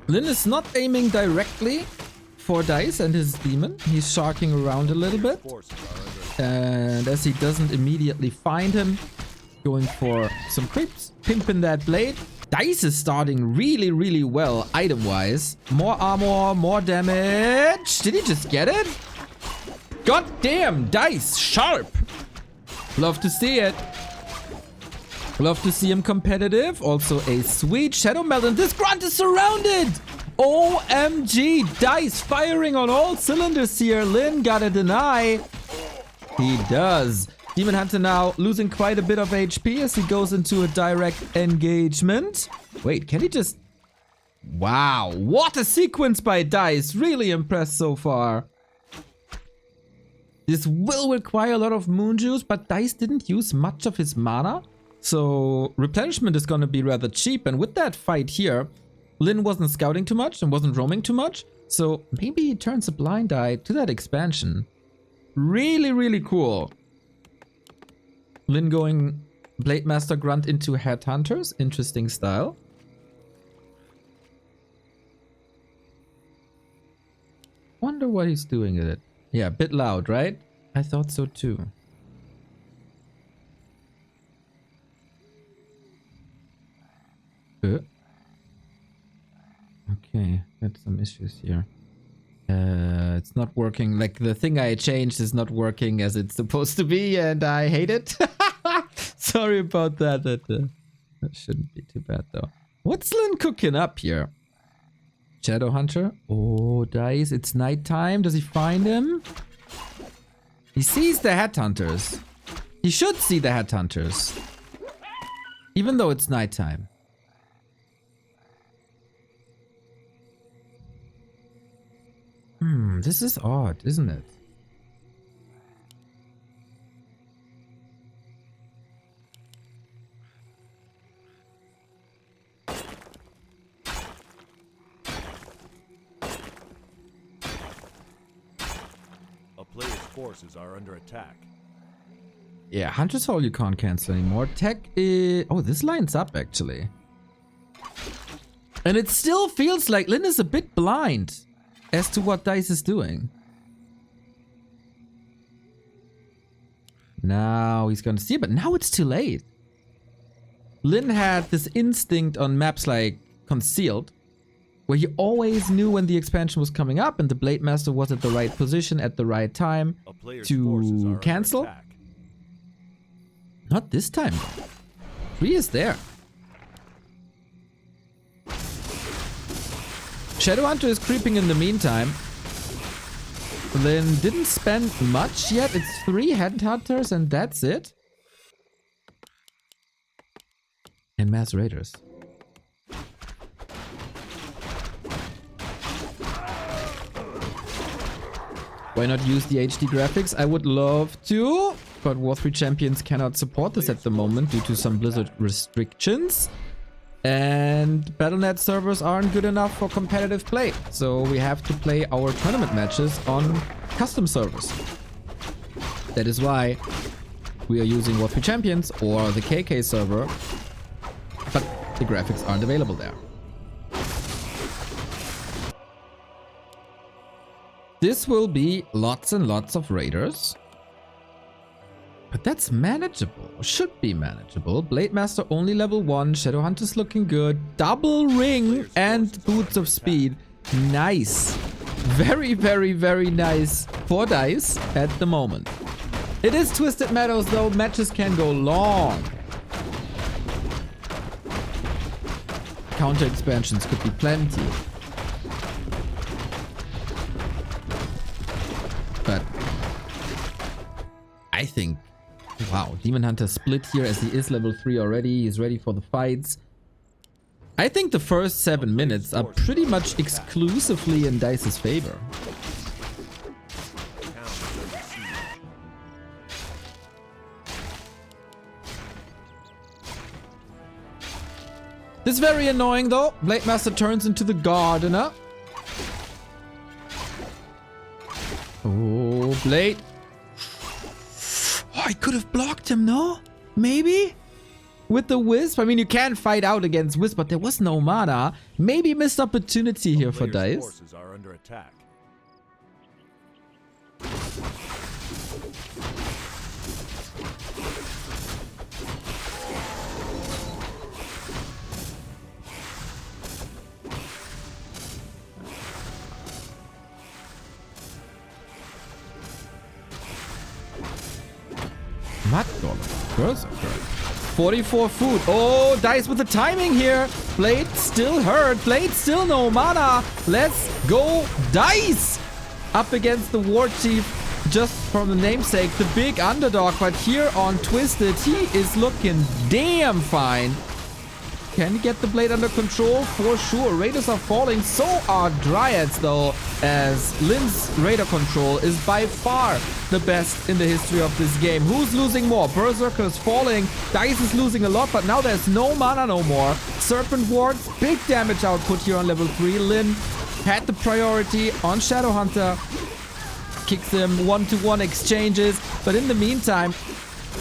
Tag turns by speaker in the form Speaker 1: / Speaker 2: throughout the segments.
Speaker 1: Lin is not aiming directly for Dise and his demon. He's sharking around a little bit. And as he doesn't immediately find him, going for some creeps. Pimping that blade. Dise is starting really, really well item-wise. More armor, more damage. Did he just get it? God damn, Dise, sharp. Love to see it. Love to see him competitive. Also a sweet Shadow Melt. And this grunt is surrounded. OMG, Dise firing on all cylinders here. Lin gotta deny. He does. Demon Hunter now losing quite a bit of HP as he goes into a direct engagement. Wait, can he just... Wow, what a sequence by Dise. Really impressed so far. This will require a lot of moon juice, but Dise didn't use much of his mana. So replenishment is going to be rather cheap. And with that fight here, Lin wasn't scouting too much and wasn't roaming too much. So maybe he turns a blind eye to that expansion. Really, really cool. Lin going Blade Master Grunt into Headhunters. Interesting style. Wonder what he's doing with it. Yeah, a bit loud, right? I thought so too. Okay, got some issues here. It's not working. Like the thing I changed is not working as it's supposed to be, and I hate it. Sorry about that. That shouldn't be too bad though. What's Lin cooking up here? Shadow Hunter. Oh, Dise. It's nighttime. Does he find him? He sees the Headhunters. He should see the Headhunters, even though it's nighttime. This is odd, isn't it?
Speaker 2: A player's forces are under attack.
Speaker 1: Yeah, Hunter's Hall you can't cancel anymore. Tech is... Oh, this lines up actually. And it still feels like Lin is a bit blind as to what Dise is doing. Now he's gonna see it, but now it's too late. Lin had this instinct on maps like Concealed, where he always knew when the expansion was coming up and the Blade Master was at the right position at the right time to cancel. Not this time. 3 is there. Shadowhunter is creeping in the meantime. Lin didn't spend much yet. It's 3 Headhunters and that's it. And Mass Raiders. Why not use the HD graphics? I would love to, but Warcraft Champions cannot support this at the moment due to some Blizzard restrictions. And Battle.net servers aren't good enough for competitive play. So we have to play our tournament matches on custom servers. That is why we are using Warcraft Champions or the KK server. But the graphics aren't available there. This will be lots and lots of raiders. But that's manageable. Should be manageable. Blade Master only level 1. Shadowhunter's looking good. Double ring and Boots of Speed. Nice. Very, very, very nice for Dise at the moment. It is Twisted Meadows though. Matches can go long. Counter expansions could be plenty. But I think... Wow, Demon Hunter split here as he is level 3 already. He's ready for the fights. I think the first 7 minutes are pretty much exclusively in Dice's favor. This is very annoying though. Blade Master turns into the Gardener. Oh, Blade. Oh, I could have blocked him, no? Maybe? with the Wisp. I mean, you can fight out against Wisp, but there was no mana. Maybe missed opportunity here for Dise.
Speaker 2: Forces are under attack.
Speaker 1: Mud Golem. Berserker. 44 food. Oh, Dise with the timing here. Blade still hurt. Blade still no mana. Let's go, Dise! Up against the War Chief, just from the namesake, the big underdog. But here on Twisted, he is looking damn fine. Can he get the Blade under control? For sure. Raiders are falling. So are Dryads, though, as Lin's Raider control is by far the best in the history of this game. Who's losing more? Berserker's falling. Dise is losing a lot, but now there's no mana no more. Serpent Wards, big damage output here on level 3. Lin had the priority on Shadowhunter. Kicks him one-to-one exchanges. But in the meantime,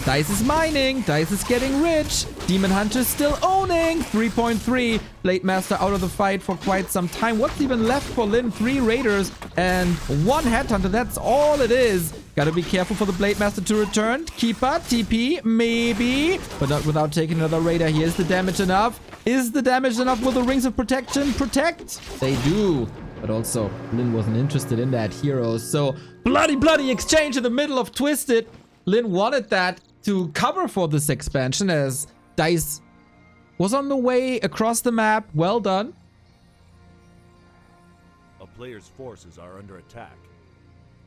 Speaker 1: Dise is mining. Dise is getting rich. Demon Hunter still owning. 3.3. Blade Master out of the fight for quite some time. What's even left for Lin? 3 Raiders and 1 Headhunter. That's all it is. Gotta be careful for the Blade Master to return. Keeper, TP, maybe. But not without taking another Raider. Here is the damage enough. Is the damage enough with the Rings of Protection? Protect? They do. But also, Lin wasn't interested in that hero. So, bloody exchange in the middle of Twisted. Lin wanted that to cover for this expansion as Dise was on the way across the map. Well done.
Speaker 2: A player's forces are under attack.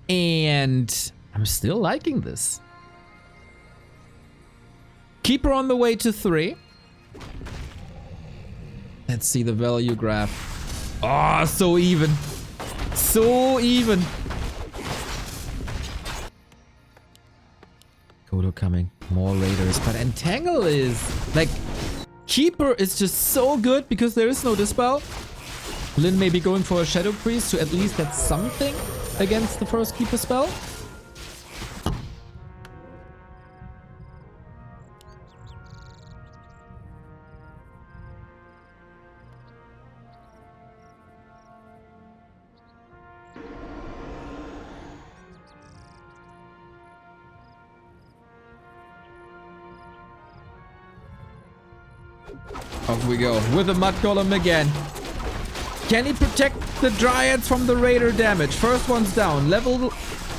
Speaker 1: And I'm still liking this. Keeper on the way to 3. Let's see the value graph. Oh, so even. So even. Kodo coming. More Raiders. But Entangle is... like... Keeper is just so good because there is no Dispel. Lin may be going for a Shadow Priest to at least get something against the first Keeper spell. Off we go with the Mud Golem again. Can he protect the Dryads from the Raider damage? First one's down. Level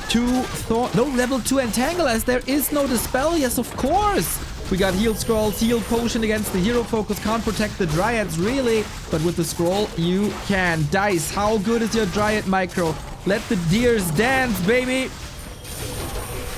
Speaker 1: 2 Thorn. No, level 2 Entangle as there is no Dispel. Yes, of course. We got Heal Scrolls, Heal Potion against the Hero Focus. Can't protect the Dryads really. But with the Scroll, you can. Dise, how good is your Dryad micro? Let the deers dance, baby.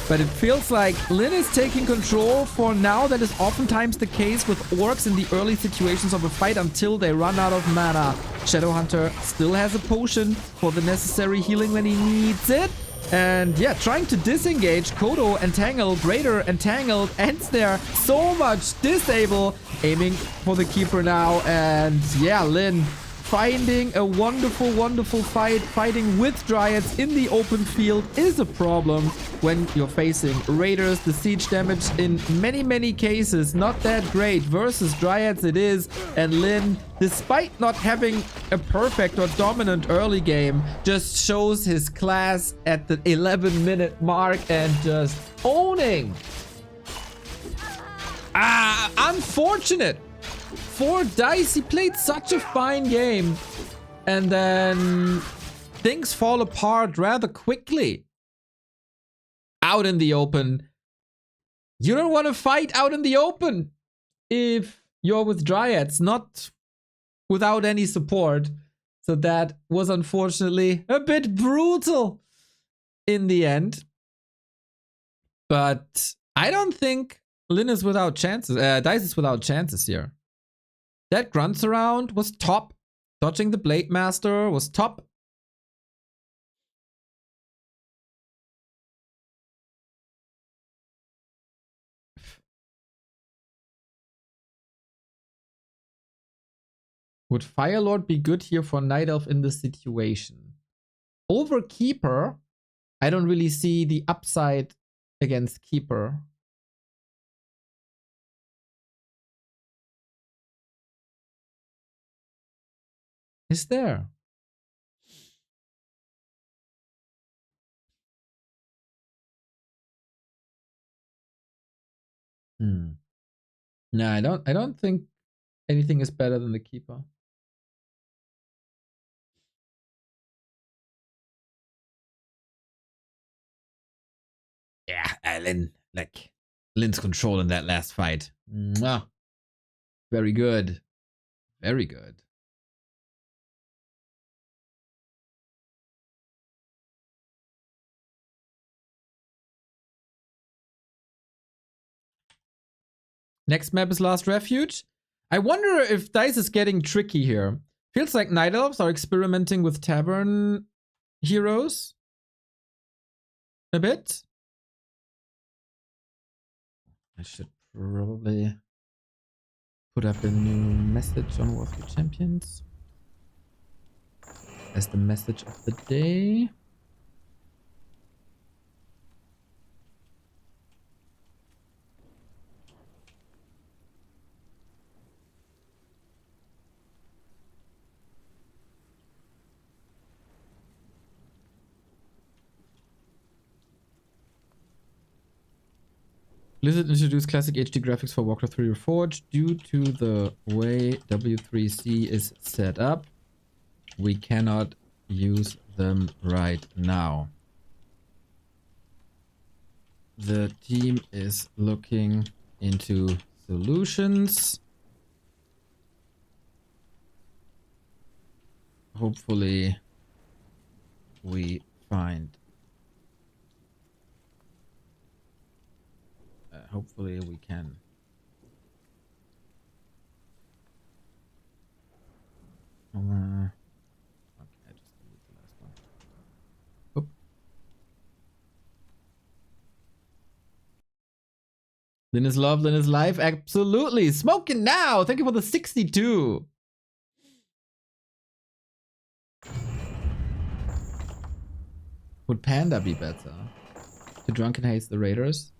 Speaker 1: But it feels like Lin is taking control for now. That is oftentimes the case with orcs in the early situations of a fight until they run out of mana. Shadowhunter still has a potion for the necessary healing when he needs it. And yeah, trying to disengage. Kodo entangled, Raider entangled, ends there. So much disable. Aiming for the Keeper now. And yeah, Lin finding a wonderful fight. Fighting with Dryads in the open field is a problem when you're facing Raiders. The siege damage in many cases not that great. Versus Dryads it is. And Lin, despite not having a perfect or dominant early game, just shows his class at the 11-minute mark and just owning. Unfortunate for Dise. He played such a fine game and then things fall apart rather quickly. Out in the open. You don't want to fight out in the open if you're with Dryads, not without any support. So that was unfortunately a bit brutal in the end. But I don't think Lin is without chances. Dise is without chances here. That grunt surround was top. Dodging the Blade Master was top. Would Firelord be good here for Night Elf in this situation? Over Keeper, I don't really see the upside against Keeper. is there. No, I don't think anything is better than the keeper. Yeah, Lin, like Lin's control in that last fight. Mwah. Very good. Very good. Next map is Last Refuge. I wonder if Dise is getting tricky here. Feels like Night Elves are experimenting with Tavern heroes a bit. I should probably put up a new message on Warcraft Champions as the message of the day. Blizzard introduced classic HD graphics for Warcraft 3 Reforged. Due to the way W3C is set up, we cannot use them right now. The team is looking into solutions. Hopefully, we find. Hopefully, we can. Okay, I just delete the last one. Oop. Lin is love, Lin is life. Absolutely. Smoking now. Thank you for the 62. Would Panda be better? The Drunken hates the Raiders.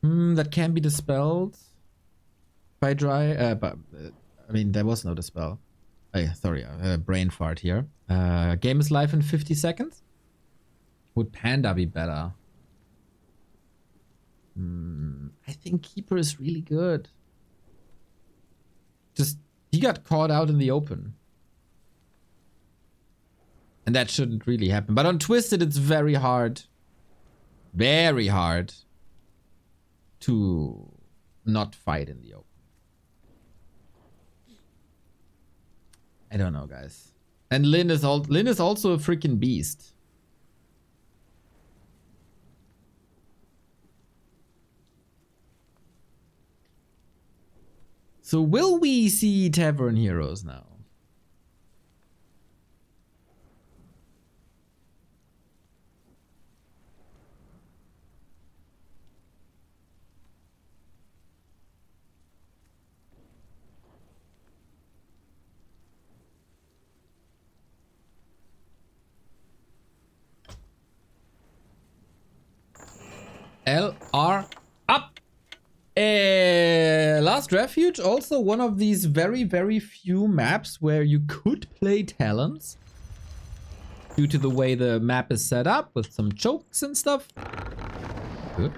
Speaker 1: That can be dispelled by dry. But I mean, there was no dispel. Sorry, brain fart here. Game is live in 50 seconds. Would Panda be better? I think Keeper is really good. Just, he got caught out in the open. And that shouldn't really happen. But on Twisted, it's very hard. Very hard to not fight in the open. I don't know, guys. And Lin is also a freaking beast. So will we see Tavern heroes now? LR up. Last Refuge, also one of these very, very few maps where you could play Talons. Due to the way the map is set up with some chokes and stuff. Good.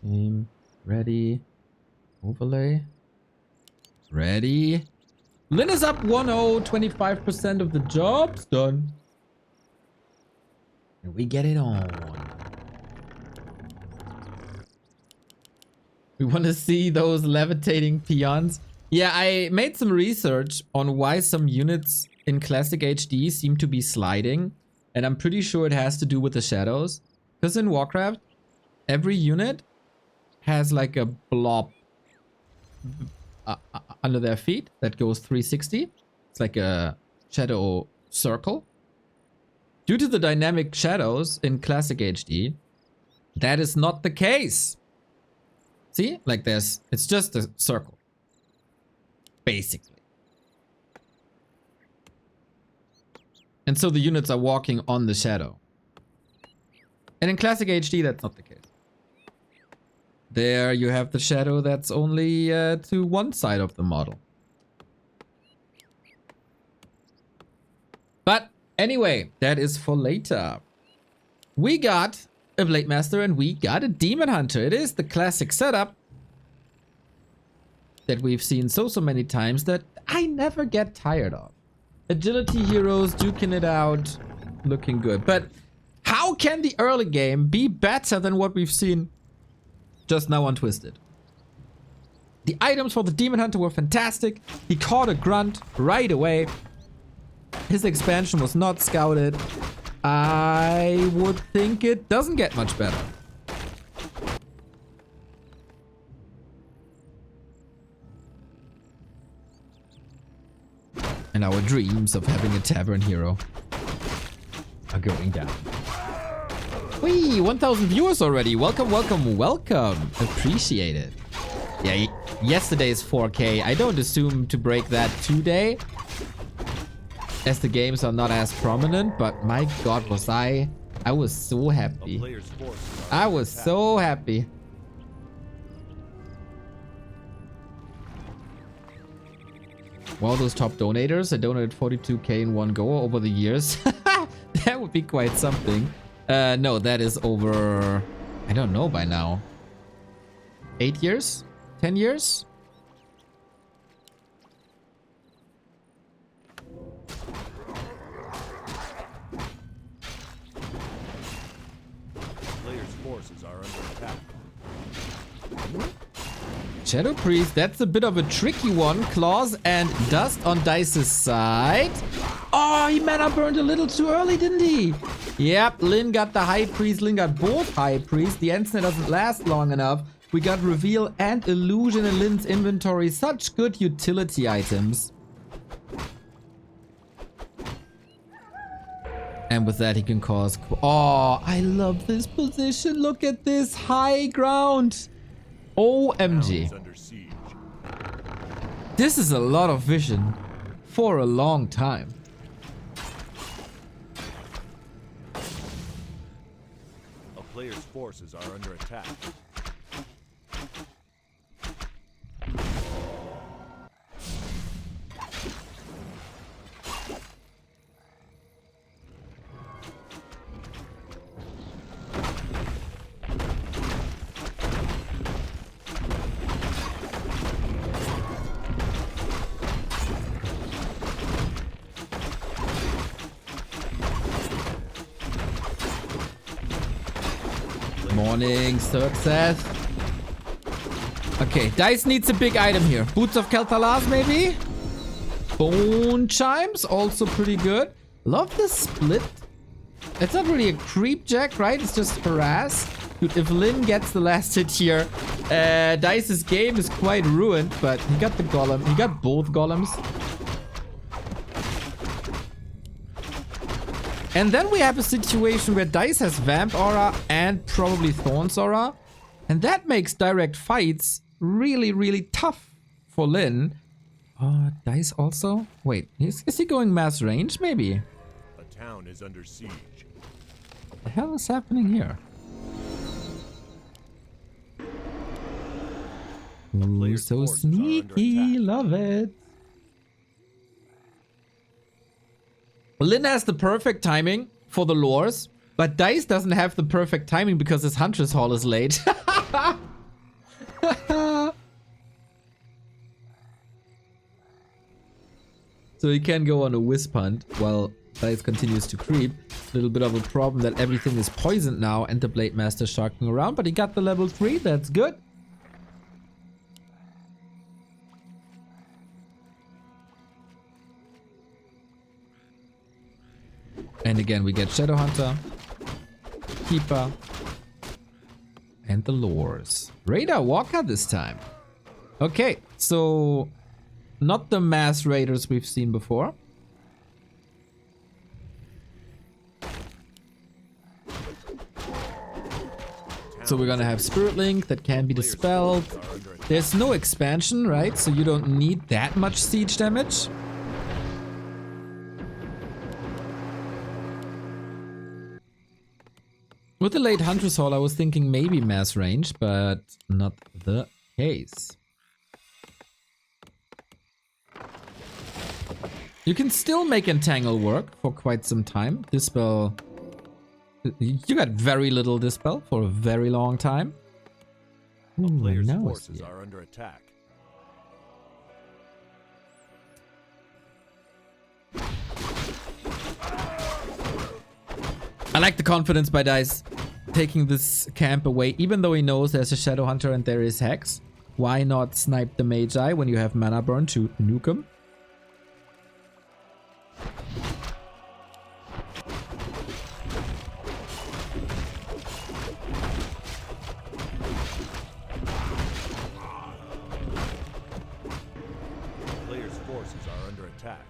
Speaker 1: Game ready. Overlay. Ready. Lin is up 1-0, 25% of the job's done. And we get it on. We want to see those levitating peons. Yeah, I made some research on why some units in Classic HD seem to be sliding. And I'm pretty sure it has to do with the shadows. Because in Warcraft, every unit has like a blob under their feet that goes 360. It's like a shadow circle. Due to the dynamic shadows in Classic HD, that is not the case. See? Like this. It's just a circle. Basically. And so the units are walking on the shadow. And in Classic HD, that's not the case. There you have the shadow that's only to one side of the model. But anyway, that is for later. We got a Blade Master and we got a Demon Hunter. It is the classic setup that we've seen so many times that I never get tired of. Agility heroes duking it out, looking good. But how can the early game be better than what we've seen just now on Twisted? The items for the Demon Hunter were fantastic. He caught a grunt right away. His expansion was not scouted. I would think it doesn't get much better. And our dreams of having a tavern hero are going down. Whee! 1,000 viewers already. Welcome, welcome, welcome. Appreciate it. Yeah, yesterday's 4K. I don't assume to break that today, as the games are not as prominent, but my god, was I was so happy. I was so happy. Well, those top donators, I donated 42k in one go over the years. That would be quite something. No, that is over, I don't know by now. 8 years? 10 years?
Speaker 2: Players' forces are under attack.
Speaker 1: Shadow Priest, that's a bit of a tricky one. Claws and dust on Dice's side. Oh, he mana burned a little too early, didn't he? Yep, Lin got the High Priest. Lin got both High Priests. The Ensnare doesn't last long enough. We got Reveal and Illusion in Lin's inventory. Such good utility items. And with that, he can cause... Oh, I love this position. Look at this high ground. OMG. This is a lot of vision for a long time.
Speaker 2: A player's forces are under attack.
Speaker 1: Morning, success. Okay, Dice needs a big item here. Boots of Kel'Thalas, maybe? Bone Chimes, also pretty good. Love the split. It's not really a creep jack, right? It's just harass. Dude, if Lin gets the last hit here, Dice's game is quite ruined, but he got the golem. He got both golems. And then we have a situation where Dice has Vamp Aura and probably Thorns Aura. And that makes direct fights really, really tough for Lin. Dice also? Wait, is he going mass range? Maybe.
Speaker 2: A town is under siege.
Speaker 1: What the hell is happening here? Ooh, so sneaky. Love it. Lin has the perfect timing for the lures, but Dice doesn't have the perfect timing because his Huntress Hall is late. So he can go on a wisp hunt while Dice continues to creep. A little bit of a problem that everything is poisoned now and the Blade Master sharking around, but he got the level 3, that's good. And again, we get Shadow Hunter, Keeper, and the lures. Raider Walker this time. Okay, so not the mass raiders we've seen before. So we're gonna have Spirit Link that can be dispelled. There's no expansion, right? So you don't need that much siege damage. With the late Hunter's Hall, I was thinking maybe mass range, but not the case. You can still make Entangle work for quite some time. Dispel... You got very little Dispel for a very long time.
Speaker 2: A player's
Speaker 1: nice.
Speaker 2: forces are under attack.
Speaker 1: I like the confidence by Dise taking this camp away, even though he knows there's a Shadow Hunter and there is Hex. Why not snipe the Magi when you have mana burn to nuke him?
Speaker 2: Player's forces are under attack.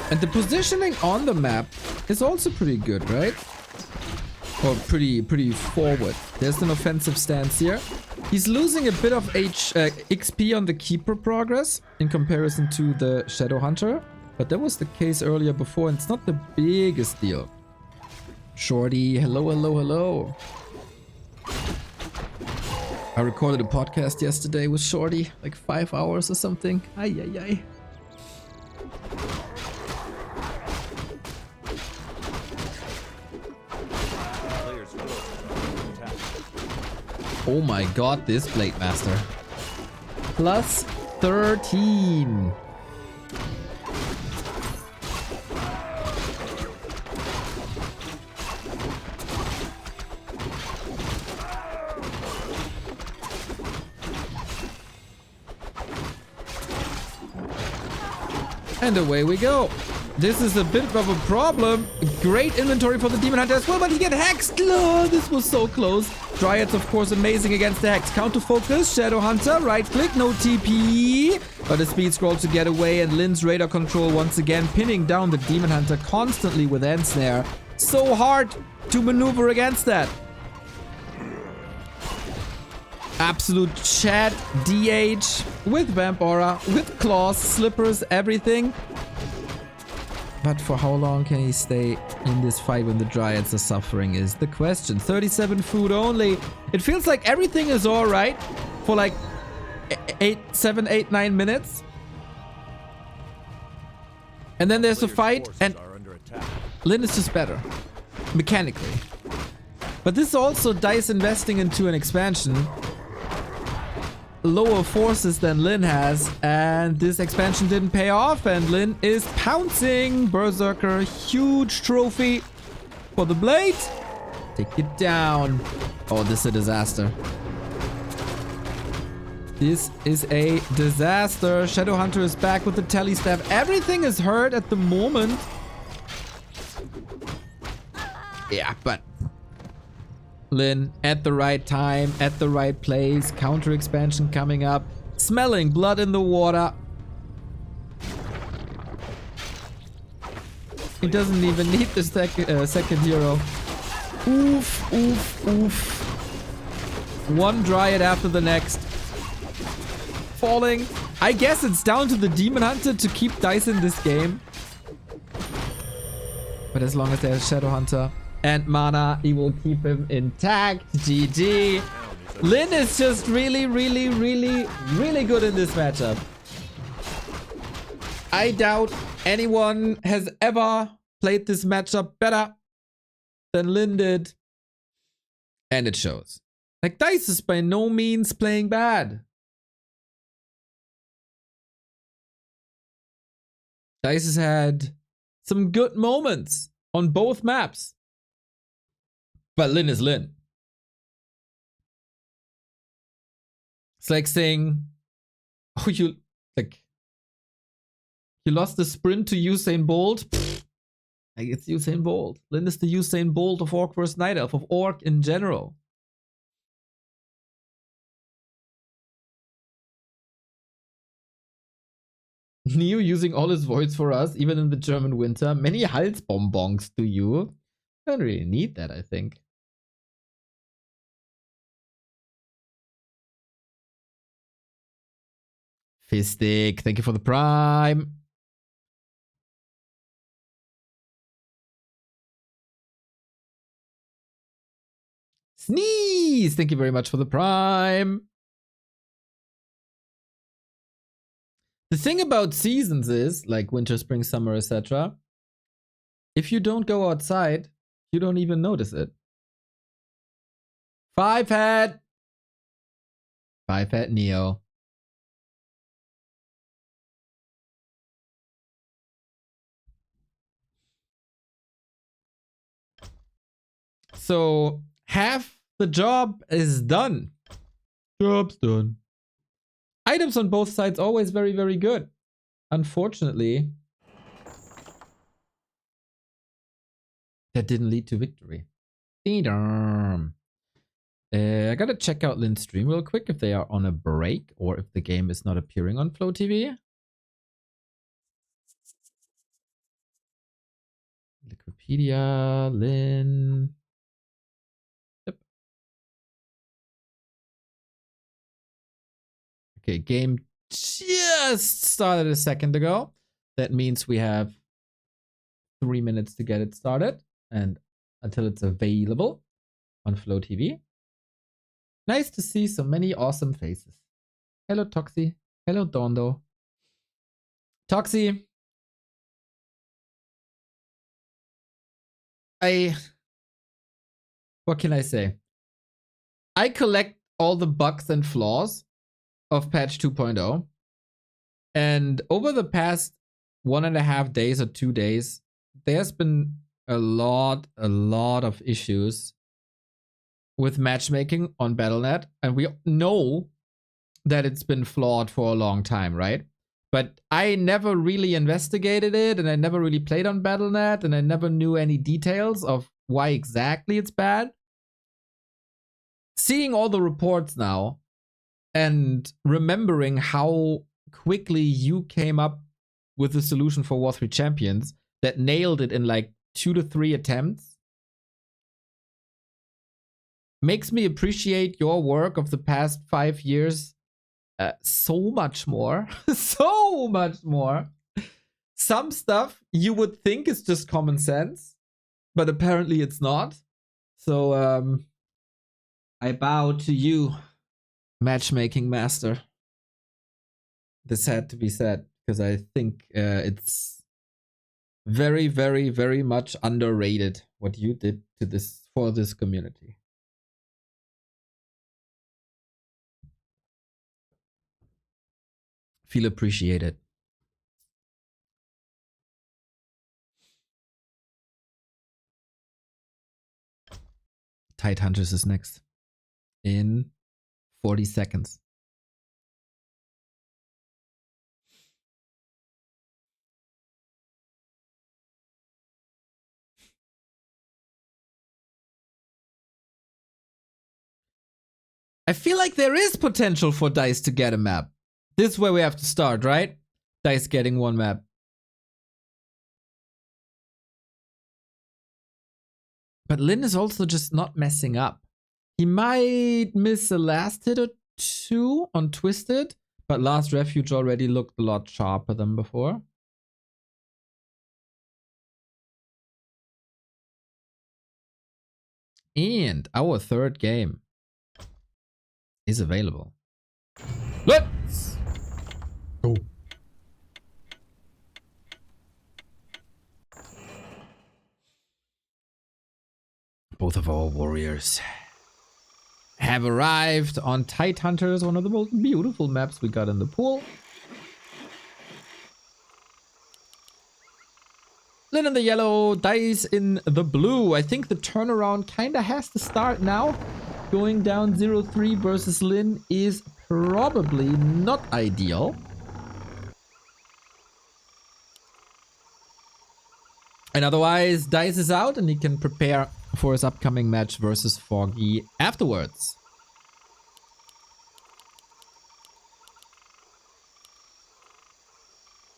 Speaker 1: And the positioning on the map is also pretty good, right? Or pretty forward. There's an offensive stance here. He's losing a bit of XP on the Keeper progress in comparison to the Shadow Hunter. But that was the case earlier before, and it's not the biggest deal. Shorty, hello, hello, hello. I recorded a podcast yesterday with Shorty, like 5 hours or something. Ay, ay, ay. Oh my god, this Blade Master. Plus 13. And away we go. This is a bit of a problem. Great inventory for the Demon Hunter as well, but he get hexed. Oh, this was so close. Dryads, of course, amazing against the Hex. Counter focus, Shadow Hunter, right click, no TP. But a speed scroll to get away, and Lin's radar control once again pinning down the Demon Hunter constantly with End Snare. So hard to maneuver against that. Absolute chat DH with Vamp Aura, with Claws, Slippers, everything. But for how long can he stay in this fight when the Dryads are suffering is the question. 37 food only. It feels like everything is alright for like 7, 8, 9 minutes. And then there's a fight and Lin is just better. Mechanically. But this is also Dise investing into an expansion. Lower forces than Lin has, and this expansion didn't pay off, and Lin is pouncing. Berserker, huge trophy for the blade. Take it down. Oh, this is a disaster. This is a disaster. Shadow Hunter is back with the tele staff. Everything is hurt at the moment. Yeah, but Lin at the right time, at the right place. Counter expansion coming up. Smelling blood in the water. He doesn't even need the second hero. Oof, oof, oof. One Dryad after the next. Falling. I guess it's down to the Demon Hunter to keep Dise in this game. But as long as there's Shadow Hunter and mana, he will keep him intact. GG. Lin is just really good in this matchup. I doubt anyone has ever played this matchup better than Lin did. And it shows. Like, Dise is by no means playing bad. Dise has had some good moments on both maps. But Lin is Lin. It's like saying, oh, you lost the sprint to Usain Bolt. Pfft, like, it's Usain Bolt. Lin is the Usain Bolt of Orc vs. Night Elf, of Orc in general. Neo using all his voids for us, even in the German winter. Many Halsbonbons to you. I don't really need that, I think. Fistic, thank you for the prime. Sneeze! Thank you very much for the prime. The thing about seasons is, like winter, spring, summer, etc. If you don't go outside, you don't even notice it. 5-hat! 5-hat Neo. So, half the job is done. Job's done. Items on both sides always very, very good. Unfortunately, that didn't lead to victory. Damn. I gotta check out Lynn's stream real quick if they are on a break or if the game is not appearing on Flow TV. Wikipedia, Lynn. Yep. Okay, game just started a second ago. That means we have 3 minutes to get it started and until it's available on Flow TV. Nice to see so many awesome faces. Hello, Toxie. Hello, Dondo. Toxie. What can I say? I collect all the bugs and flaws of patch 2.0. And over the past 1.5 days or 2 days, there's been a lot of issues with matchmaking on Battle.net. And we know that it's been flawed for a long time, right? But I never really investigated it, and I never really played on Battle.net, and I never knew any details of why exactly it's bad. Seeing all the reports now, and remembering how quickly you came up with a solution for War 3 Champions that nailed it in like 2 to 3 attempts, makes me appreciate your work of the past 5 years so much more. So much more. Some stuff you would think is just common sense, but apparently it's not. So I bow to you, matchmaking master. This had to be said because I think it's very, very, very much underrated what you did to this for this community. Feel appreciated. Tide Hunters is next in 40 seconds. I feel like there is potential for Dise to get a map. This is where we have to start, right? Dise getting one map. But Lin is also just not messing up. He might miss a last hit or two on Twisted, but last Refuge already looked a lot sharper than before. And our third game is available. Let's go. Both of our warriors have arrived on Tide Hunters, one of the most beautiful maps we got in the pool. Lin in the yellow, Dise in the blue. I think the turnaround kinda has to start now. Going down 0-3 versus Lin is probably not ideal. And otherwise, Dise is out and he can prepare for his upcoming match versus Foggy afterwards.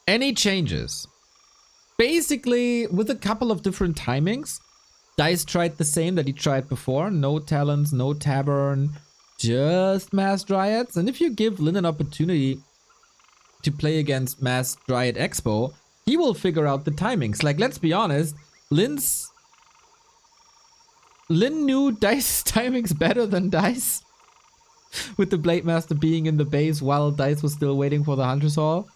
Speaker 1: Any changes? Basically, with a couple of different timings. Dise tried the same that he tried before. No Talons, no Tavern, just Mass Dryads. And if you give Lin an opportunity to play against Mass Dryad Expo, he will figure out the timings. Like, let's be honest, Lin's Lin knew Dice's timing's better than Dice. With the Blade Master being in the base while Dice was still waiting for the Hunter's Hall.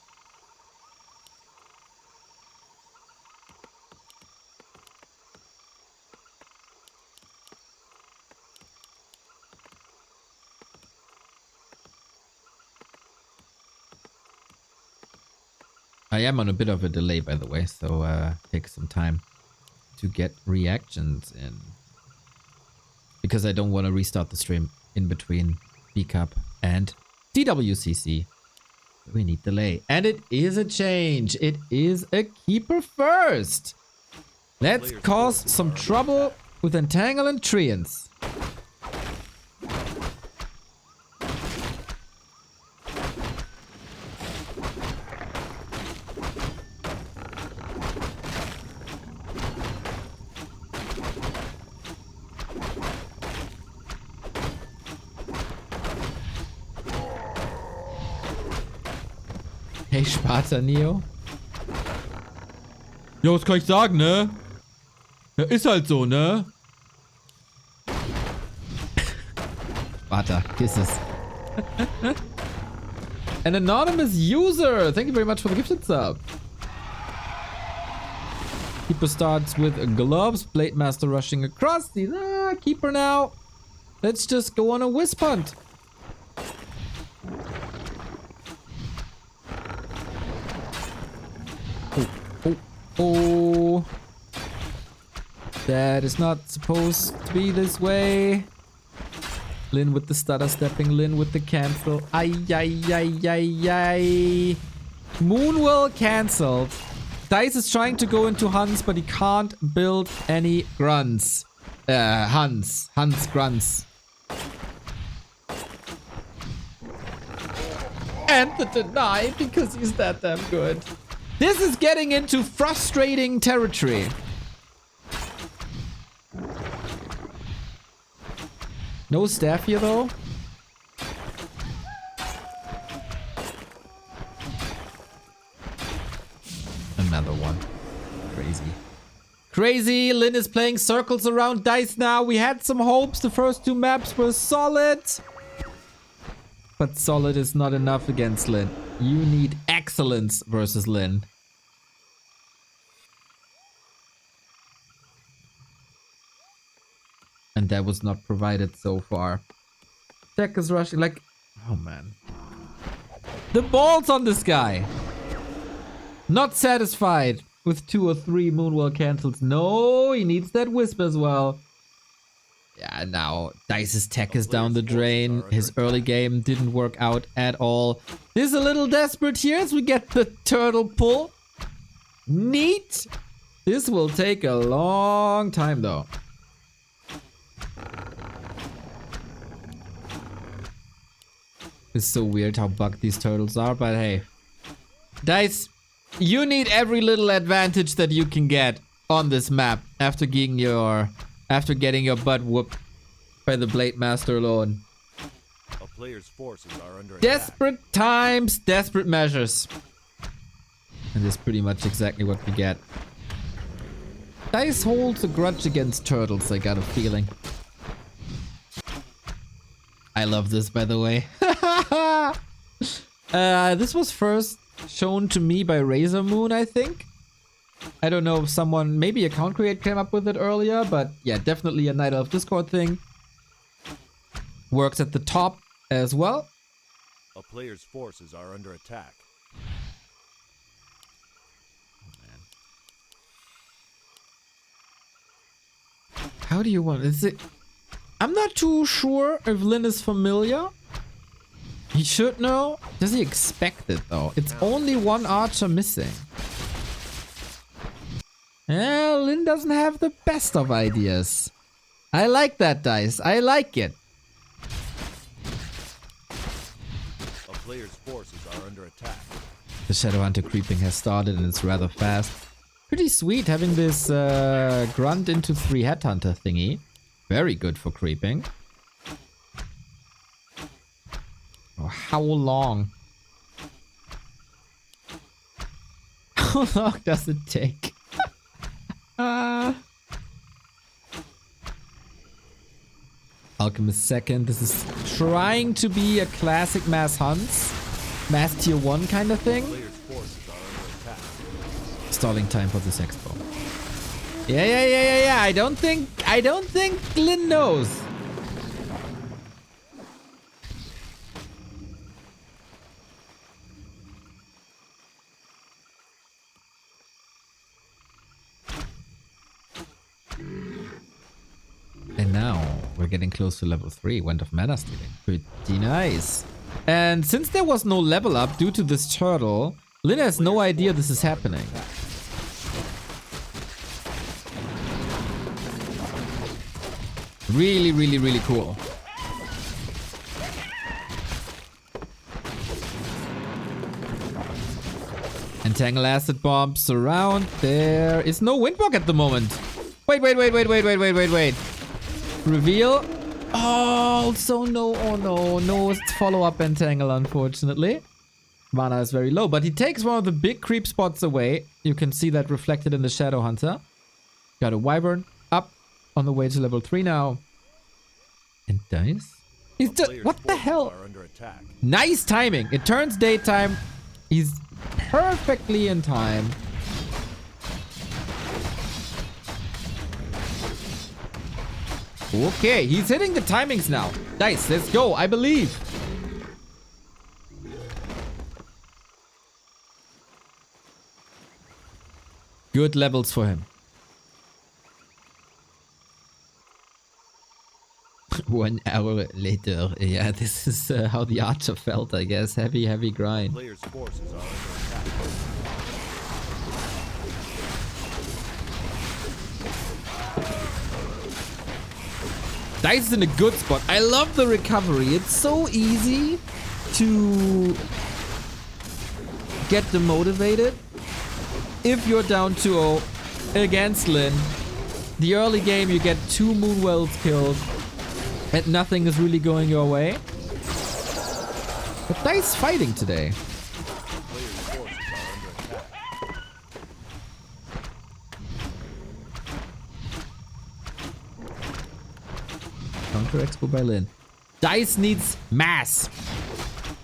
Speaker 1: I am on a bit of a delay, by the way, so take some time to get reactions in. Because I don't want to restart the stream in between B-Cup and DWCC. We need delay. And it is a change. It is a keeper first. Let's cause some trouble with Entangle and Treants. Hey, Sparta Neo. Ja, was kann ich sagen, ne? Ja, ist halt so, ne? Sparta, kisses. An anonymous user. Thank you very much for the gifted sub. Keeper starts with gloves. Blade Master rushing across. Keeper now. Let's just go on a wisp hunt. Oh, that is not supposed to be this way. Lin with the stutter stepping, Lin with the cancel. Ay, ay, ay, ay, ay. Moonwell cancelled. Dice is trying to go into Huns, but he can't build any grunts. Huns grunts. And the deny because he's that damn good. This is getting into frustrating territory. No staff here though. Another one. Crazy. Crazy. Lin is playing circles around Dice now. We had some hopes. The first two maps were solid. But solid is not enough against Lin. You need excellence versus Lin. And that was not provided so far. Tech is rushing like... Oh man. The balls on this guy! Not satisfied with 2 or 3 Moonwell cancels. No, he needs that wisp as well. Yeah, now Dice's tech is down the drain. His early game didn't work out at all. This is a little desperate here as we get the turtle pull. Neat! This will take a long time though. It's so weird how bugged these turtles are, but hey. Dice, you need every little advantage that you can get on this map after getting your butt whooped by the Blade Master alone.
Speaker 2: A player's forces are under
Speaker 1: desperate attack. Times, desperate measures. And that's pretty much exactly what we get. Dice holds a grudge against turtles, I got a feeling. I love this, by the way. This was first shown to me by Razor Moon, I think. I don't know if someone, maybe Account Create came up with it earlier, but yeah, definitely a Night Elf Discord thing. Works at the top as well.
Speaker 2: A player's forces are under attack.
Speaker 1: Oh, man. How do you want, is it? I'm not too sure if Lin is familiar. He should know. Does he expect it though? It's only one archer missing. Yeah, Lin doesn't have the best of ideas. I like that, Dice. I like it.
Speaker 2: A player's forces are under attack.
Speaker 1: The Shadowhunter creeping has started and it's rather fast. Pretty sweet having this grunt into 3 headhunter thingy. Very good for creeping. Oh, how long? How long does it take? Alchemist second. This is trying to be a classic mass hunts. Mass tier 1 kind of thing. Stalling time for this expo. Yeah. I don't think Lin knows. And now we're getting close to level 3. Went of mana stealing. Pretty nice. And since there was no level up due to this turtle, Lin has no idea this is happening. Really cool. Entangle acid bombs around. There is no windwalk at the moment. Wait. Reveal. Oh, also no. Oh no. No follow-up entangle, unfortunately. Mana is very low, but he takes one of the big creep spots away. You can see that reflected in the Shadow Hunter. Got a Wyvern up on the way to level 3 now. And Dise? He's just... What the hell? Nice timing. It turns daytime. He's perfectly in time. Okay, he's hitting the timings now. Dise, let's go. I believe. Good levels for him. 1 hour later. Yeah, this is how the archer felt, I guess. Heavy grind.
Speaker 2: Players' forces are under attack.
Speaker 1: Dise is in a good spot. I love the recovery. It's so easy to get demotivated if you're down 2-0 against Lin. The early game, you get 2 Moonwells killed and nothing is really going your way. But Dise fighting today. Counter Expo by Lin. Dise needs mass.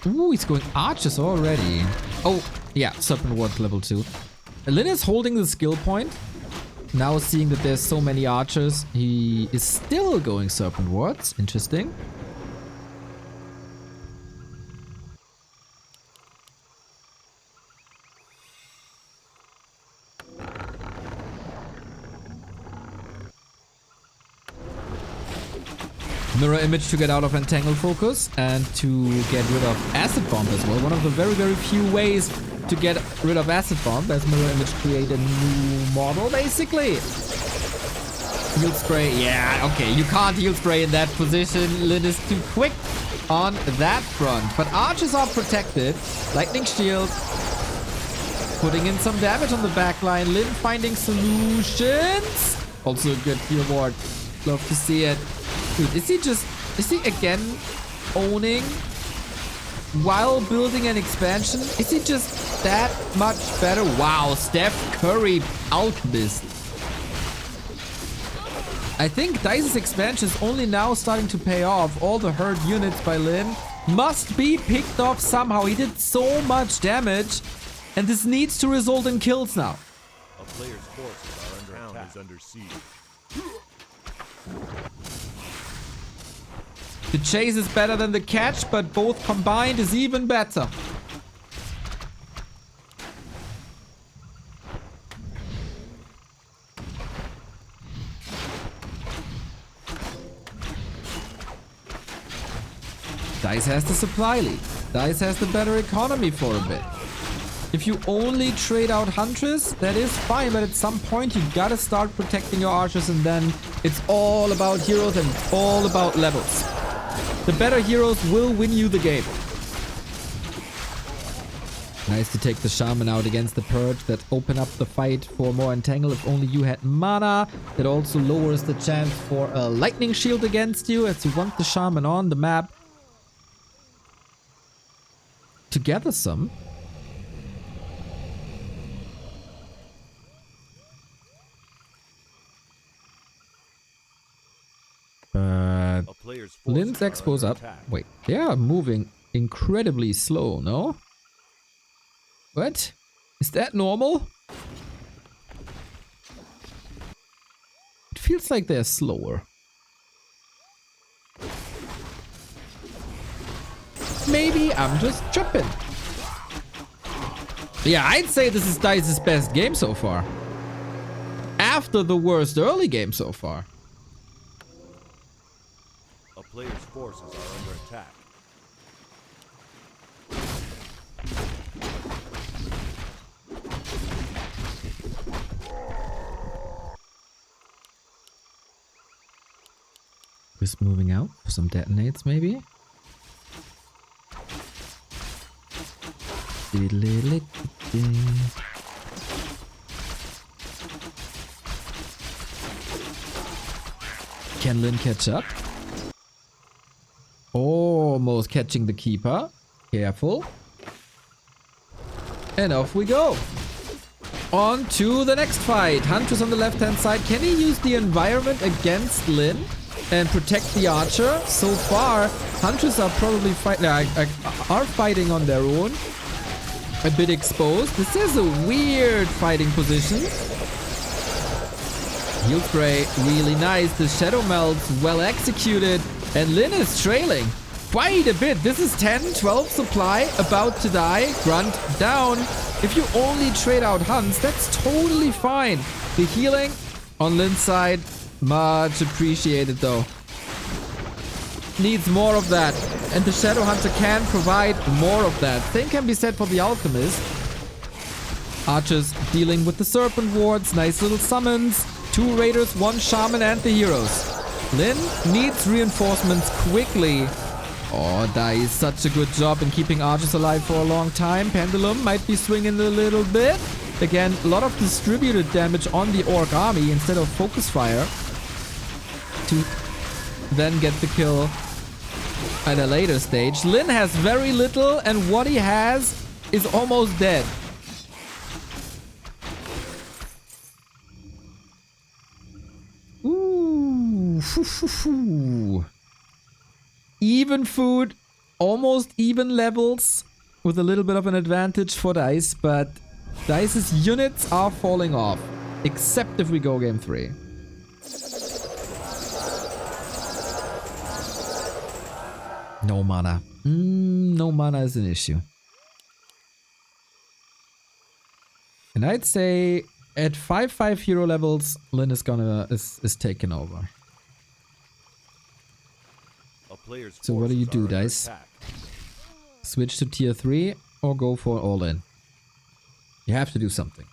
Speaker 1: Ooh, he's going archers already. Oh, yeah, Serpent Ward level 2. Lin is holding the skill point. Now seeing that there's so many archers, he is still going Serpent Wards. Interesting. Mirror image to get out of entangled focus and to get rid of acid bomb as well. One of the very few ways to get rid of acid bomb. As mirror image create a new model basically. Heal spray. Yeah, okay. You can't heal spray in that position. Lin is too quick on that front. But archers are protected. Lightning shield. Putting in some damage on the backline. Lin finding solutions. Also a good heal ward. Love to see it. Dude, is he again owning while building an expansion? Is he just that much better? Wow, Steph Curry Alchemist. I think Dice's expansion is only now starting to pay off. All the hurt units by Lin must be picked off somehow. He did so much damage, and this needs to result in kills now.
Speaker 2: A player's forces are under siege.
Speaker 1: The chase is better than the catch, but both combined is even better. Dise has the supply lead. Dise has the better economy for a bit. If you only trade out Huntress, that is fine, but at some point you gotta start protecting your archers, and then it's all about heroes and it's all about levels. The better heroes will win you the game. Nice to take the Shaman out against the Purge. That open up the fight for more Entangle if only you had mana. That also lowers the chance for a Lightning Shield against you as you want the Shaman on the map to gather some. But
Speaker 2: player's
Speaker 1: Lin's
Speaker 2: forces are
Speaker 1: expo's
Speaker 2: under
Speaker 1: up.
Speaker 2: attack.
Speaker 1: Wait, they are moving incredibly slow, no? What? Is that normal? It feels like they're slower. Maybe I'm just tripping. Yeah, I'd say this is Dice's best game so far. After the worst early game so far.
Speaker 2: A player's forces are under attack.
Speaker 1: Just moving out for some detonates, maybe? Can Lin catch up? Almost catching the keeper. Careful. And off we go. On to the next fight. Huntress on the left-hand side. Can he use the environment against Lin and protect the archer? So far, Huntress are probably fighting on their own. A bit exposed. This is a weird fighting position. Heal spray, really nice. The shadow melts, well executed. And Lin is trailing quite a bit. This is 10, 12 supply, about to die. Grunt down. If you only trade out hunts, that's totally fine. The healing on Lin's side, much appreciated though. Needs more of that. And the Shadow Hunter can provide more of that. Same can be said for the Alchemist. Archers dealing with the Serpent Wards. Nice little summons. 2 Raiders, 1 Shaman and the heroes. Lin needs reinforcements quickly. Oh, Dise, such a good job in keeping archers alive for a long time. Pendulum might be swinging a little bit. Again, a lot of distributed damage on the Orc army instead of focus fire. To then get the kill at a later stage. Lin has very little, and what he has is almost dead. Ooh. Even food, almost even levels, with a little bit of an advantage for Dise, but Dice's units are falling off, except if we go game 3. No mana. No mana is an issue. And I'd say at 5/5 hero levels, Lin is taken over. So what do you do, Dise? Switch to tier 3 or go for all in? You have to do something.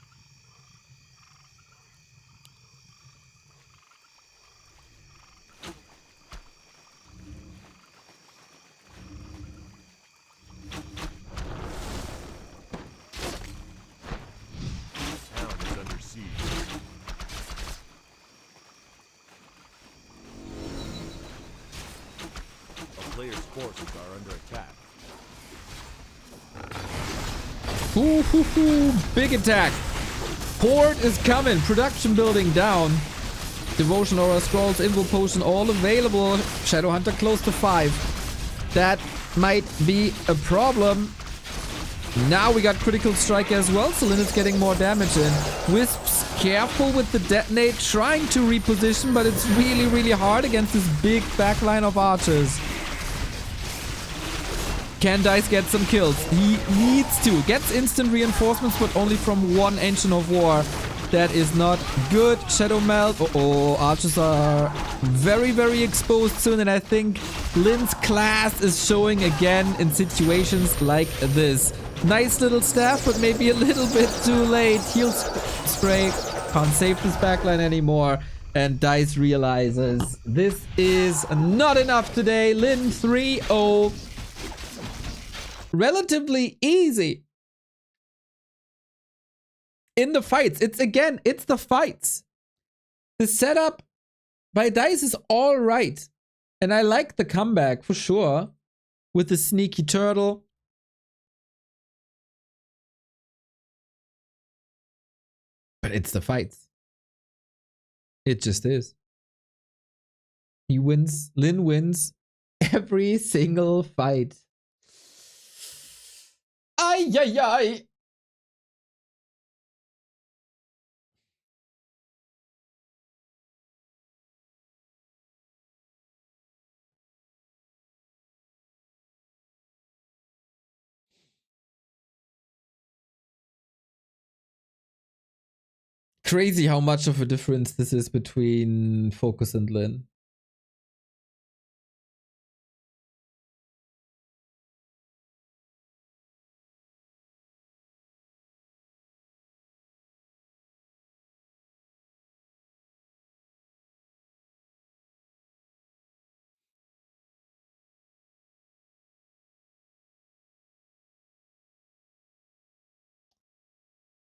Speaker 1: Big attack. Horde is coming. Production building down. Devotion Aura Scrolls, Invo Potion, all available. Shadow Hunter close to 5. That might be a problem. Now we got Critical Strike as well, so Lin is getting more damage in. Wisps, careful with the detonate, trying to reposition, but it's really, really hard against this big backline of archers. Can Dise get some kills? He needs to. Gets instant reinforcements, but only from 1 Ancient of War. That is not good. Shadow Melt. Uh-oh. Archers are very, very exposed soon. And I think Lin's class is showing again in situations like this. Nice little staff, but maybe a little bit too late. Heal spray. Can't save this backline anymore. And Dise realizes this is not enough today. Lin 3-0. Relatively easy. In the fights. It's the fights. The setup by Dise is all right. And I like the comeback for sure. With the sneaky turtle. But it's the fights. It just is. He wins. Lin wins. Every single fight. Ay, ay, ay. Crazy how much of a difference this is between Focus and Lin.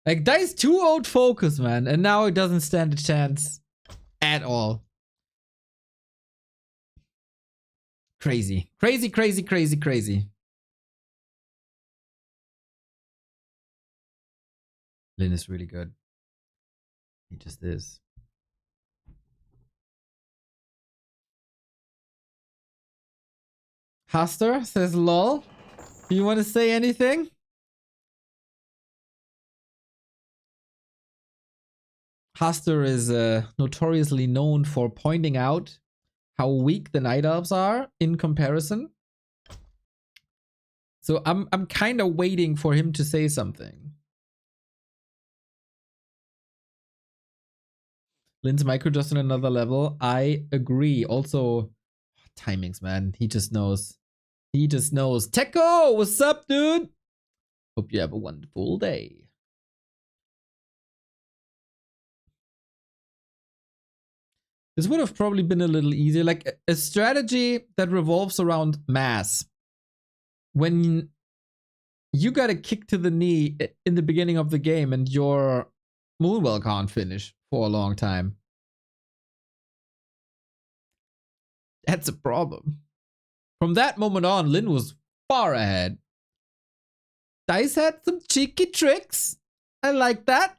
Speaker 1: Like, Dise 2-0'd Focus, man, and now it doesn't stand a chance at all. Crazy. Crazy, crazy, crazy, crazy. Lin is really good. He just is. Haster says lol. Do you want to say anything? Haster is notoriously known for pointing out how weak the Night Elves are in comparison. So I'm kind of waiting for him to say something. Lin's micro just on another level. I agree. Also, timings, man. He just knows. He just knows. Tekko, what's up, dude? Hope you have a wonderful day. This would have probably been a little easier. Like a strategy that revolves around mass. When you got a kick to the knee in the beginning of the game and your Moonwell can't finish for a long time. That's a problem. From that moment on, Lin was far ahead. Dise had some cheeky tricks. I like that.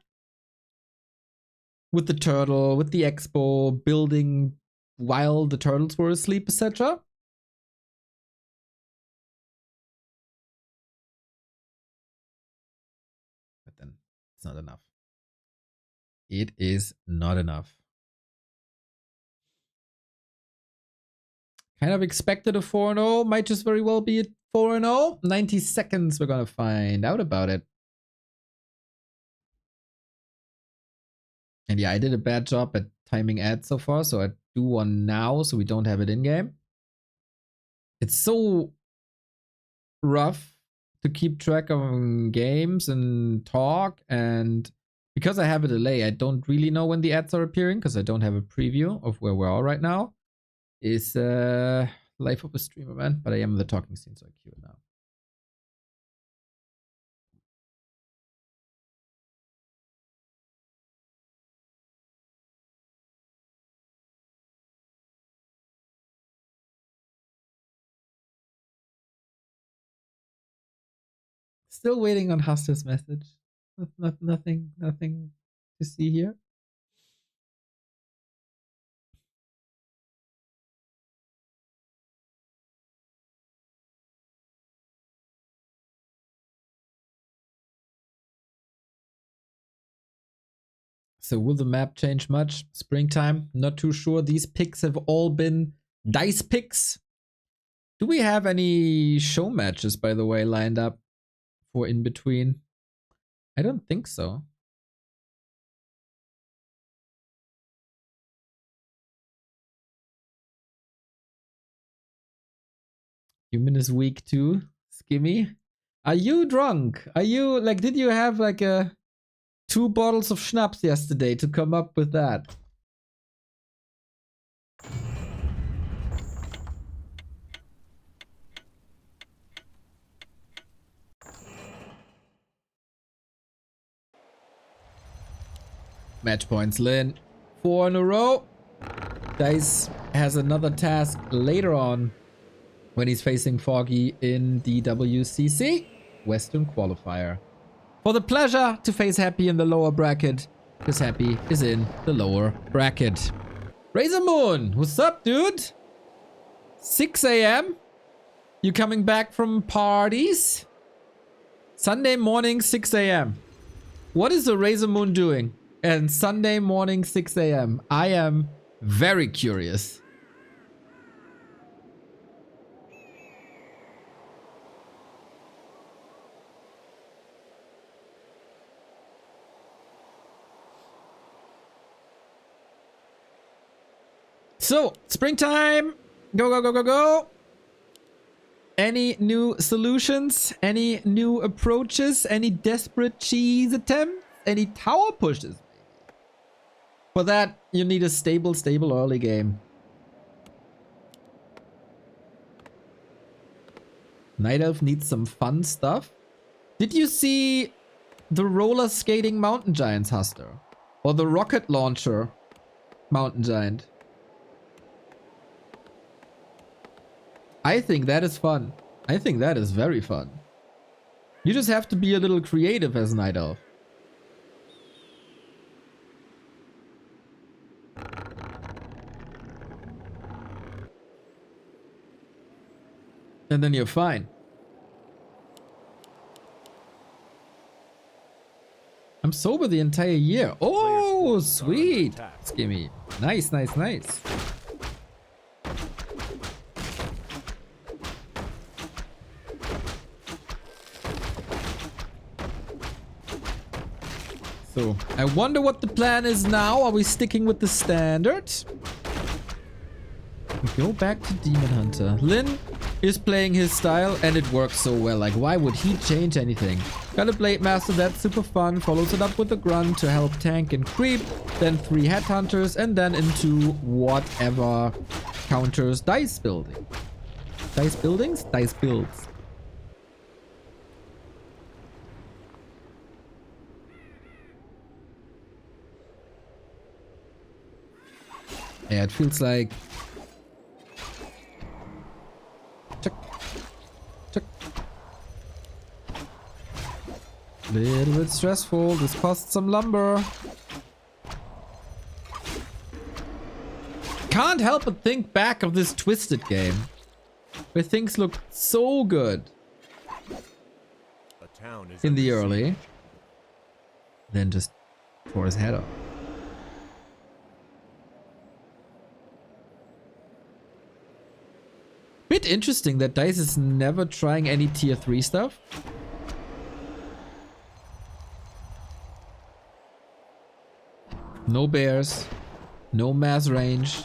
Speaker 1: With the turtle, with the expo, building while the turtles were asleep, etc. But then it's not enough. It is not enough. Kind of expected a 4-0. Might just very well be a 4-0. 90 seconds, we're gonna find out about it. And yeah, I did a bad job at timing ads so far, so I do one now so we don't have it in game. It's so rough to keep track of games and talk, and because I have a delay, I don't really know when the ads are appearing because I don't have a preview of where we are right now. Is life of a streamer, man. But I am the talking scene, so I cue it now. Still waiting on Haster's message. Nothing to see here. So will the map change much? Springtime? Not too sure. These picks have all been Dise picks. Do we have any show matches, by the way, lined up for in between? I don't think so. Human is weak too. Skimmy. Are you drunk? Are you like, did you have like 2 bottles of schnapps yesterday to come up with that? Match points, Lin. 4 in a row. Dise has another task later on when he's facing Foggy in the WCC Western Qualifier. For the pleasure to face Happy in the lower bracket, because Happy is in the lower bracket. Razor Moon, what's up, dude? 6 a.m. You coming back from parties? Sunday morning, 6 a.m. What is the Razor Moon doing? And Sunday morning, 6 a.m. I am very curious. So, springtime. Go, go, go, go, go. Any new solutions? Any new approaches? Any desperate cheese attempts? Any tower pushes? For that, you need a stable early game. Night Elf needs some fun stuff. Did you see the roller skating mountain giants, Huster? Or the rocket launcher mountain giant? I think that is fun. I think that is very fun. You just have to be a little creative as Night Elf. And then you're fine. I'm sober the entire year. Oh, sweet. Skimmy. Nice, nice, nice. So, I wonder what the plan is now. Are we sticking with the standard? We go back to Demon Hunter. Lin is playing his style and it works so well. Like, why would he change anything? Got a Blade Master, that's super fun. Follows it up with a Grunt to help tank and creep. Then 3 Headhunters and then into whatever counters Dise building. Dise buildings? Dise builds. Yeah, it feels like... Check. Check. Little bit stressful. This costs some lumber. Can't help but think back of this Twisted game. Where things looked so good. In the early. Then just tore his head off. Bit interesting that Dise is never trying any tier 3 stuff. No bears, no mass range.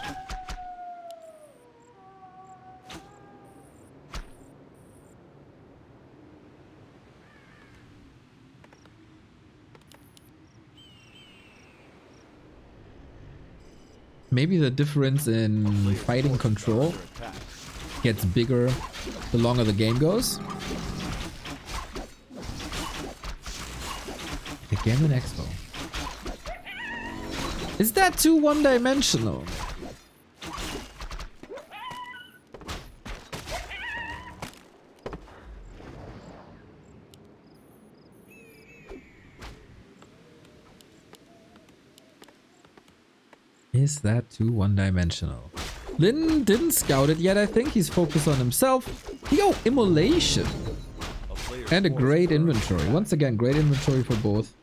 Speaker 1: Maybe the difference in fighting control gets bigger the longer the game goes. Again an Expo. Is that too one-dimensional? Is that too one-dimensional? Lin didn't scout it yet, I think. He's focused on himself. Yo, Immolation. And a great inventory. Once again, great inventory for both.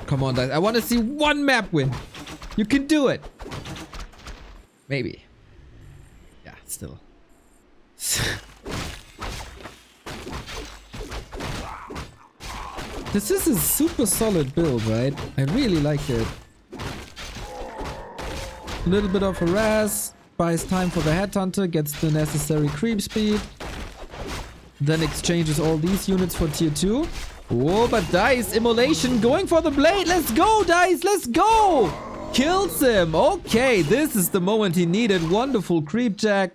Speaker 1: Come on, Dise. I want to see one map win. You can do it. Maybe. Yeah, still. This is a super solid build, right? I really like it. A little bit of harass. Buys time for the Headhunter. Gets the necessary creep speed. Then exchanges all these units for tier 2. Whoa, but Dise, Immolation going for the blade. Let's go, Dise. Let's go. Kills him. Okay, this is the moment he needed. Wonderful creep jack.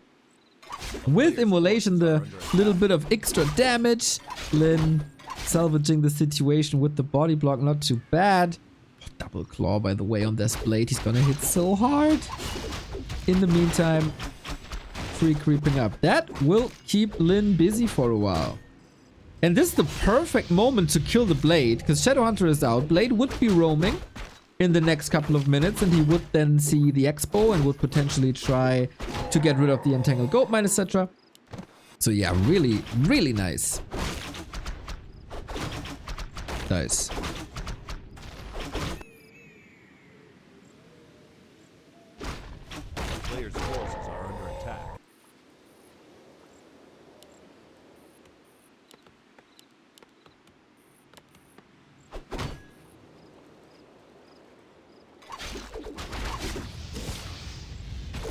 Speaker 1: With Immolation, the little bit of extra damage. Lin salvaging the situation with the body block, not too bad. Oh, double claw, by the way, on this blade. He's gonna hit so hard. In the meantime, 3 creeping up. That will keep Lin busy for a while. And this is the perfect moment to kill the blade, because Shadowhunter is out. Blade would be roaming in the next couple of minutes, and he would then see the expo and would potentially try to get rid of the entangled gold mine, etc. So yeah, really, really nice. Nice.
Speaker 2: Players' forces are under attack.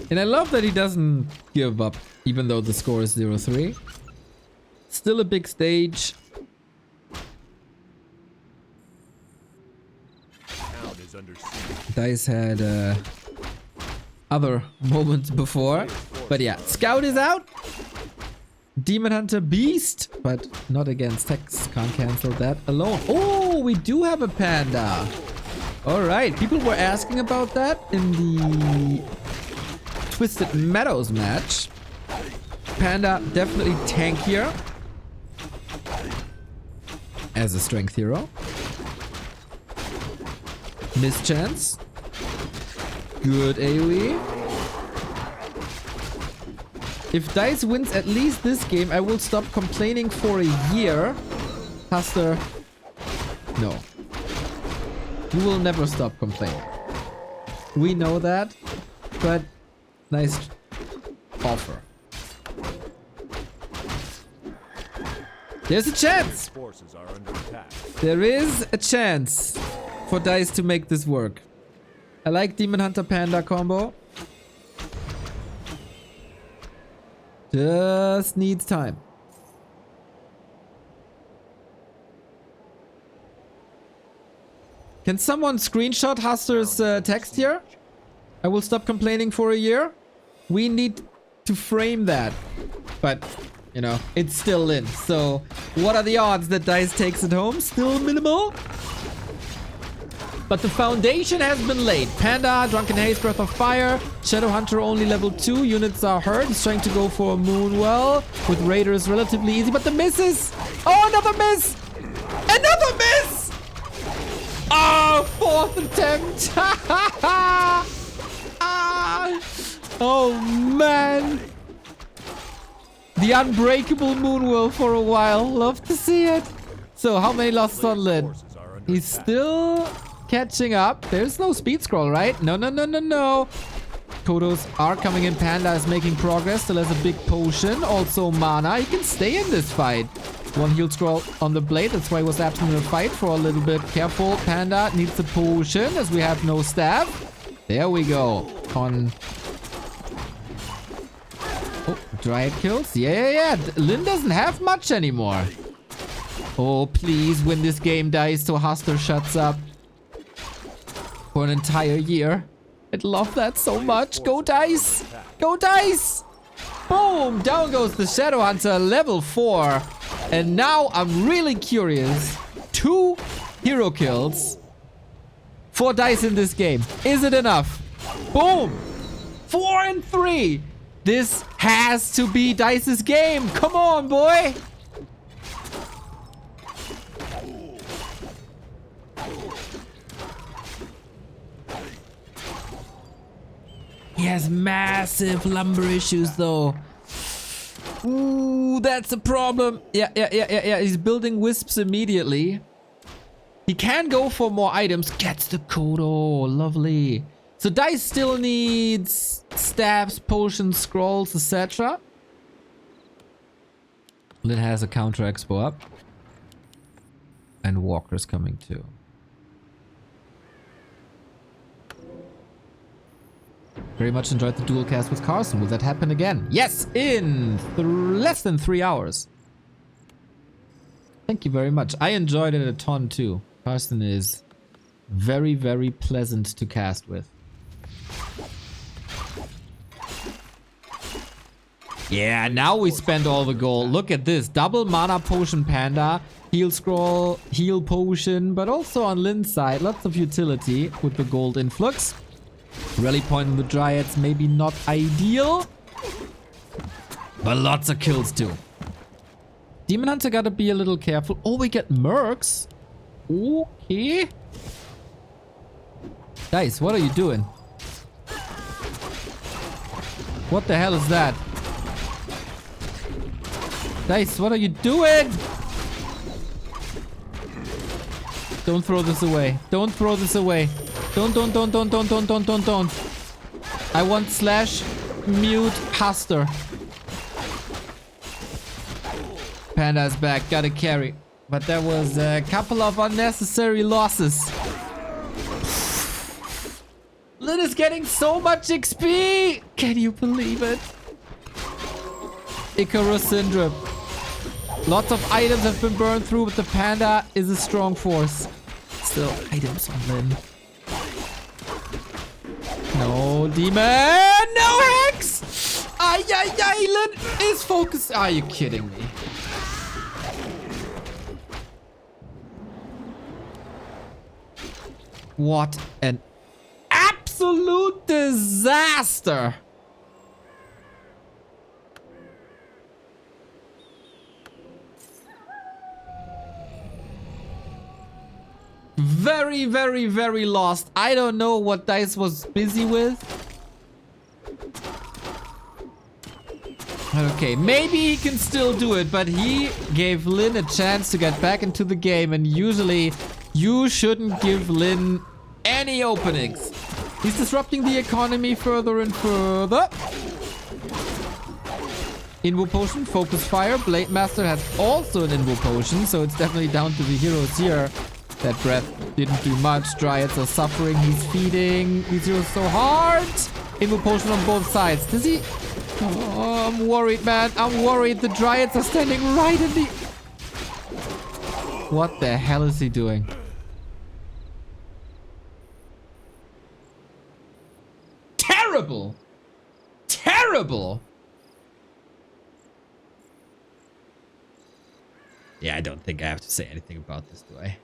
Speaker 1: And I love that he doesn't give up, even though the score is 0-3. Still a big stage.
Speaker 2: Town is under siege.
Speaker 1: Dise had other moments before. But yeah, Scout is out. Demon Hunter Beast, but not against Tex. Can't cancel that alone. Oh, we do have a panda. Alright, people were asking about that in the Twisted Meadows match. Panda definitely tankier as a strength hero. Mischance. Good AoE. If Dise wins at least this game, I will stop complaining for a year. Huster, no. You will never stop complaining. We know that, but nice offer. There's a chance!
Speaker 2: Forces are under attack.
Speaker 1: There is a chance for Dise to make this work. I like Demon Hunter Panda combo. Just needs time. Can someone screenshot Huster's text here? I will stop complaining for a year. We need to frame that. But, you know, it's still in. So, what are the odds that Dise takes it home? Still minimal. But the foundation has been laid. Panda, Drunken Haze, Breath of Fire. Shadowhunter only level 2. Units are hurt. He's trying to go for a Moonwell. With Raiders relatively easy. But the misses. Oh, another miss. Another miss. Oh, 4th attempt. Oh, man. The unbreakable Moonwell for a while. Love to see it. So, how many losses on Lin? He's still catching up. There's no speed scroll, right? No, no, no, no, no. Kodos are coming in. Panda is making progress. Still has a big potion. Also mana. He can stay in this fight. 1 heal scroll on the blade. That's why he was absent in the fight for a little bit. Careful. Panda needs a potion as we have no staff. There we go. On... Oh, Dryad kills. Yeah. Lin doesn't have much anymore. Oh, please win this game, Dise, so Huster shuts up for an entire year. I'd love that so much. Go, Dise! Go, Dise! Boom! Down goes the Shadowhunter, level 4. And now I'm really curious. 2 hero kills for Dise in this game. Is it enough? Boom! 4 and 3. This has to be Dice's game. Come on, boy! He has massive lumber issues though. Ooh, that's a problem. Yeah. He's building wisps immediately. He can go for more items. Gets the Kodo. Lovely. So Dise still needs staffs, potions, scrolls, etc. Lin has a counter expo up. And Walker's coming too. Very much enjoyed the dual cast with Carson. Will that happen again? Yes, in less than 3 hours. Thank you very much. I enjoyed it a ton too. Carson is very, very pleasant to cast with. Yeah, now we spent all the gold. Look at this. Double mana potion panda. Heal scroll, heal potion. But also on Lin's side, lots of utility with the gold influx. Rally point on the Dryads, maybe not ideal. But lots of kills too. Demon Hunter gotta be a little careful. Oh, we get mercs. Okay. Dise, what are you doing? What the hell is that? Dise, what are you doing? Don't throw this away. Don't throw this away. Don't. I want slash mute caster. Panda's back. Gotta carry. But there was a couple of unnecessary losses. Lin is getting so much XP! Can you believe it? Icarus Syndrome. Lots of items have been burned through, but the panda is a strong force. Still, items on Lin. No demon! No hex! Ay, Lin is focused. Are you kidding me? What an absolute disaster! Very, very, very lost. I don't know what Dise was busy with. Okay, maybe he can still do it, but he gave Lin a chance to get back into the game, and usually you shouldn't give Lin any openings. He's disrupting the economy further and further. Invo potion, focus fire. Blade Master has also an Invo potion, so it's definitely down to the heroes here. That breath didn't do much. Dryads are suffering. He's feeding these heroes so hard. Invo potion on both sides. Does he? Oh, I'm worried, man. I'm worried. The Dryads are standing right in the... What the hell is he doing? Terrible! Terrible! Yeah, I don't think I have to say anything about this, do I?